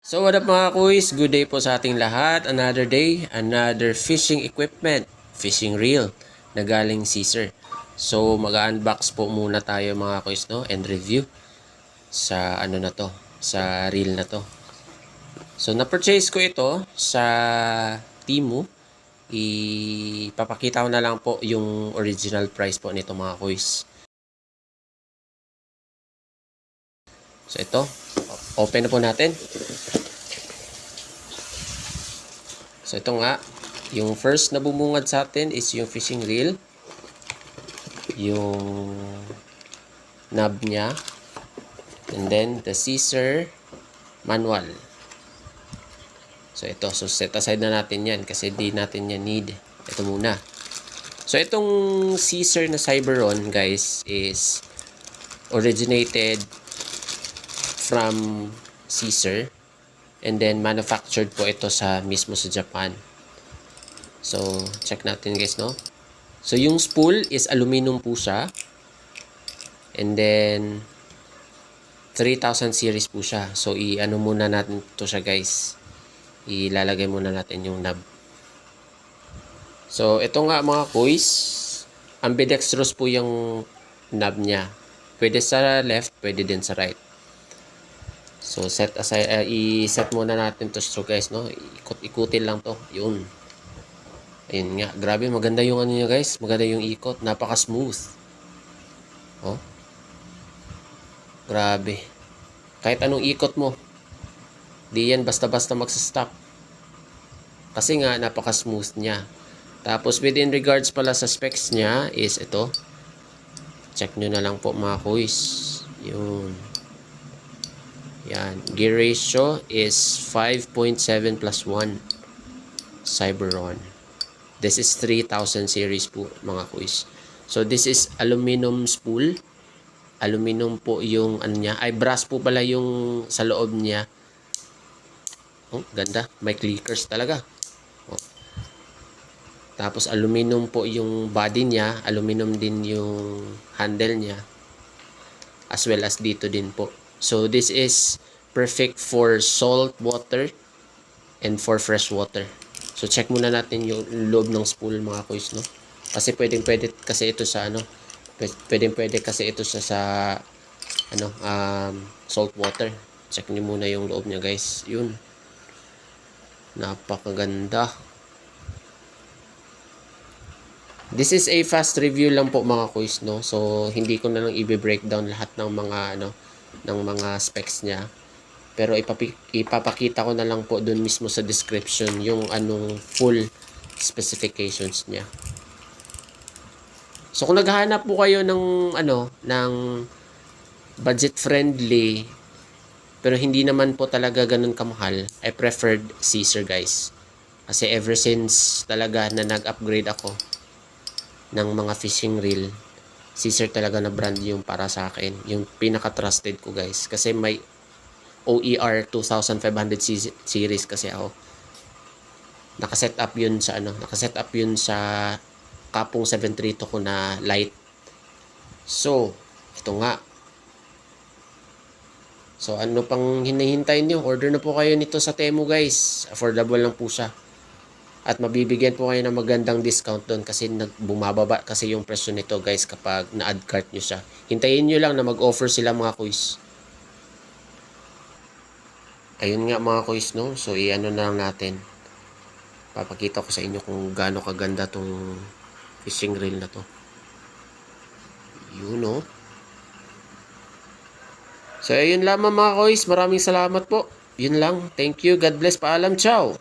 So what up mga kuys, good day po sa ating lahat. Another day, another fishing equipment, fishing reel na galing Caesar. So mag-unbox po muna tayo mga kuys, no, and review sa ano na to, sa reel na to. So na-purchase ko ito sa Temu. Ipapakita ko na lang po yung original price po nito mga kuys. So ito, open na po natin. So ito nga, yung first na bumungad sa atin is yung fishing reel. Yung knob niya. And then the Caesar manual. So ito, so set aside na natin yan kasi di natin yan need. Ito muna. So itong Caesar na Cyberon guys is originated from Caesar. And then, manufactured po ito mismo sa Japan. So, check natin guys, no? So, yung spool is aluminum po siya. And then, 3000 series po siya. So, i-ano muna natin to siya guys. Ilalagay muna natin yung knob. So, ito nga mga kuys. Ambidextrous po yung knob niya. Pwede sa left, pwede din sa right. So, set aside, i-set muna natin to so guys, no? Ikot-ikutin lang to. Yun. Ayun nga. Grabe, maganda yung ano niya guys. Maganda yung ikot. Napaka-smooth. Oh. Grabe. Kahit anong ikot mo. Di yan basta-basta magsa-stop. Kasi nga, napaka-smooth niya. Tapos, within regards pala sa specs niya is ito. Check nyo na lang po mga kuys. Yun. Yan. Gear ratio is 5.7 plus 1 Cyberon. This is 3000 series po mga kuys. So this is aluminum spool. Aluminum po yung ano niya. Ay brass po pala yung sa loob niya. Oh, ganda. May clickers talaga. Oh. Tapos aluminum po yung body niya. Aluminum din yung handle niya. As well as dito din po. So this is perfect for salt water and for fresh water. So check muna natin yung loob ng spool mga kuys, no? Kasi pwede kasi ito sa ano, pwede kasi ito sa ano, salt water. Check niyo muna yung loob niya, guys. Yun. Napakaganda. This is a fast review lang po mga kuys, no? So hindi ko na lang i-breakdown lahat ng mga ano ng mga specs niya. Pero ipapakita ko na lang po dun mismo sa description yung anong full specifications niya. So kung naghahanap po kayo ng ano ng budget friendly pero hindi naman po talaga ganun kamahal, I preferred Caesar guys. Kasi ever since talaga na nag-upgrade ako ng mga fishing reel, Caesar talaga na brand yung para sa akin. Yung pinaka-trusted ko guys. Kasi may OER 2500 series kasi ako. Nakaset up yun sa ano. Nakaset up yun sa Kapong 732 ko na light. So, ito nga. So, ano pang hinihintay nyo? Order na po kayo nito sa Temu guys. Affordable lang po siya. At mabibigyan po kayo ng magandang discount doon kasi bumababa kasi yung presyo nito guys kapag na-add cart nyo siya. Hintayin nyo lang na mag-offer sila mga kuys. Ayun nga mga kuys, no? So i-ano na lang natin. Papakita ko sa inyo kung gaano kaganda tong fishing reel na to. Yun, no? So ayun lamang mga kuys. Maraming salamat po. Yun lang. Thank you. God bless. Paalam. Ciao.